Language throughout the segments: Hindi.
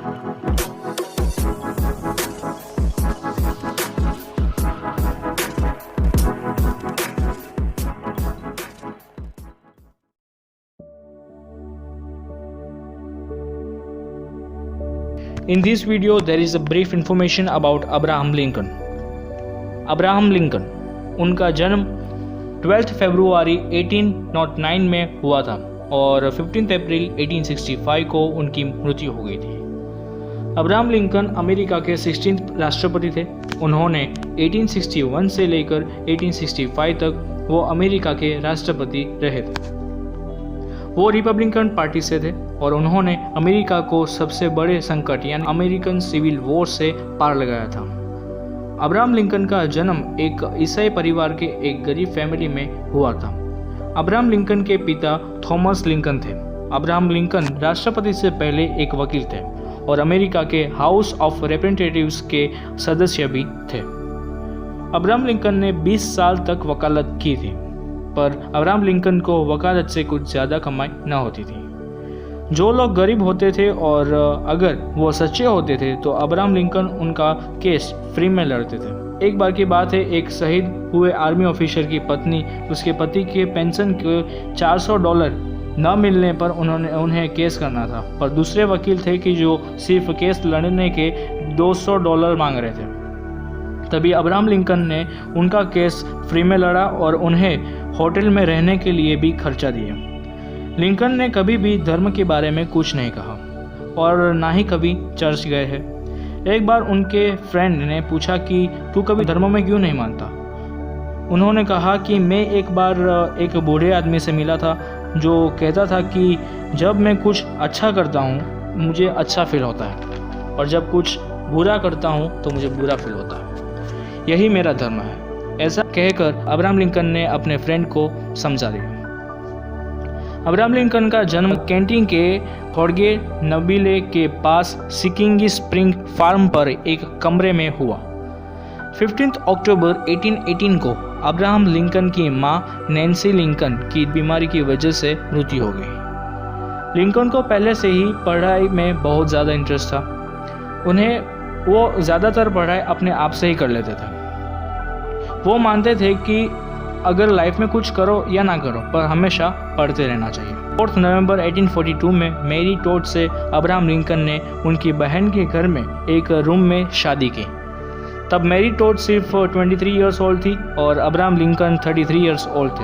In this video, there is a brief information about Abraham Lincoln. Abraham Lincoln, उनका जन्म 12 फरवरी 1809 में हुआ था और 15 अप्रैल 1865 को उनकी मृत्यु हो गई थी। अब्राहम लिंकन अमेरिका के 16th राष्ट्रपति थे। उन्होंने 1861 से लेकर 1865 तक वो अमेरिका के राष्ट्रपति रहे थे। वो रिपब्लिकन पार्टी से थे और उन्होंने अमेरिका को सबसे बड़े संकट यानी अमेरिकन सिविल वॉर से पार लगाया था। अब्राहम लिंकन का जन्म एक ईसाई परिवार के एक गरीब फैमिली में हुआ था। अब्राहम लिंकन के पिता थॉमस लिंकन थे। अब्राहम लिंकन राष्ट्रपति से पहले एक वकील थे और अमेरिका के हाउस ऑफ रिप्रेजेंटेटिव्स के सदस्य भी थे। अब्राहम लिंकन ने 20 साल तक वकालत की थी, पर अब्राहम लिंकन को वकालत से कुछ ज़्यादा कमाई न होती थी। जो लोग गरीब होते थे और अगर वो सच्चे होते थे तो अब्राहम लिंकन उनका केस फ्री में लड़ते थे। एक बार की बात है, एक शहीद हुए आर्मी ऑफिसर की पत्नी उसके पति के पेंशन के $400 न मिलने पर उन्हें केस करना था, पर दूसरे वकील थे कि जो सिर्फ केस लड़ने के $200 मांग रहे थे। तभी अब्राहम लिंकन ने उनका केस फ्री में लड़ा और उन्हें होटल में रहने के लिए भी खर्चा दिया। लिंकन ने कभी भी धर्म के बारे में कुछ नहीं कहा और ना ही कभी चर्च गए हैं। एक बार उनके फ्रेंड ने पूछा कि तू कभी धर्म में क्यों नहीं मानता। उन्होंने कहा कि मैं एक बार एक बूढ़े आदमी से मिला था जो कहता था कि जब मैं कुछ अच्छा करता हूँ मुझे अच्छा फील होता है और जब कुछ बुरा करता हूँ तो मुझे बुरा फील होता है। यही मेरा धर्म है। ऐसा कहकर अब्राहम लिंकन ने अपने फ्रेंड को समझा दिया। अब्राहम लिंकन का जन्म कैंटी के थोड़गे नबीले के पास सिकिंगी स्प्रिंग फार्म पर एक कमरे में हुआ। 15 अक्टूबर 1818 को अब्राहम लिंकन की मां नैन्सी लिंकन की बीमारी की वजह से मृत्यु हो गई। लिंकन को पहले से ही पढ़ाई में बहुत ज़्यादा इंटरेस्ट था। वो ज़्यादातर पढ़ाई अपने आप से ही कर लेते थे। वो मानते थे कि अगर लाइफ में कुछ करो या ना करो पर हमेशा पढ़ते रहना चाहिए। 4 नवंबर 1842 में मैरी टोड से अब्राहम लिंकन ने उनकी बहन के घर में एक रूम में शादी की। तब मैरी टोड सिर्फ 23 ईयर्स ओल्ड थी और अब्राहम लिंकन 33 ईयर्स ओल्ड थे।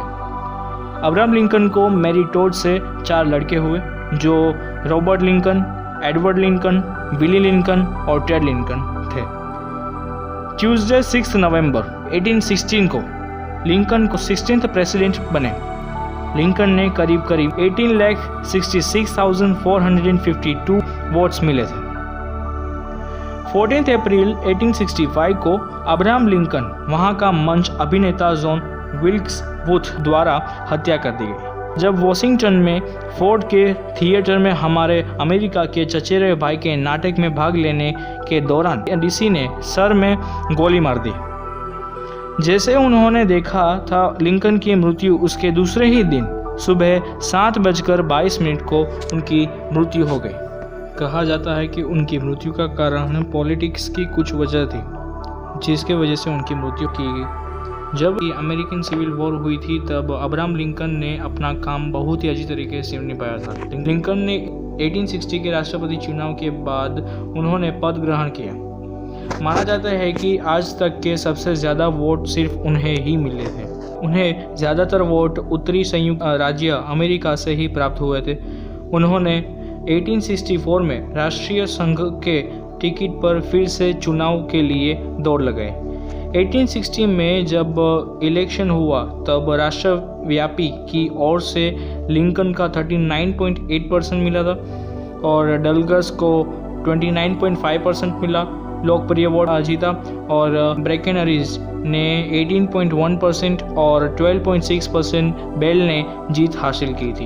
अब्राहम लिंकन को मैरी टोड से 4 लड़के हुए जो Robert Lincoln, Edward Lincoln, Willie Lincoln और टेड लिंकन थे। ट्यूसडे 6 नवंबर 1816 को लिंकन को 16th प्रेसिडेंट बने। लिंकन ने करीब 18,66,452 वोट्स मिले थे। 14 अप्रैल 1865 को अब्राहम लिंकन वहां का मंच अभिनेता जॉन विल्क्स बूथ द्वारा हत्या कर दी गई। जब वॉशिंगटन में फोर्ड के थिएटर में हमारे अमेरिका के चचेरे भाई के नाटक में भाग लेने के दौरान डीसी ने सर में गोली मार दी। जैसे उन्होंने देखा था लिंकन की मृत्यु उसके दूसरे ही दिन सुबह 7:22 को उनकी मृत्यु हो गई। कहा जाता है कि उनकी मृत्यु का कारण पॉलिटिक्स की कुछ वजह थी जिसके वजह से उनकी मृत्यु की गई। जब अमेरिकन सिविल वॉर हुई थी तब अब्राहम लिंकन ने अपना काम बहुत ही अच्छी तरीके से निभाया था। लिंकन ने 1860 के राष्ट्रपति चुनाव के बाद उन्होंने पद ग्रहण किया। माना जाता है कि आज तक के सबसे ज़्यादा वोट सिर्फ उन्हें ही मिले थे। उन्हें ज़्यादातर वोट उत्तरी संयुक्त राज्य अमेरिका से ही प्राप्त हुए थे। उन्होंने 1864 में राष्ट्रीय संघ के टिकट पर फिर से चुनाव के लिए दौड़ लगाए। 1860 में जब इलेक्शन हुआ तब राष्ट्रव्यापी की ओर से लिंकन का 39.8% मिला था और डलगस को 29.5% मिला। लोकप्रिय वोट जीता और ब्रेकेनरीज ने 18.1% और 12.6% बेल ने जीत हासिल की थी।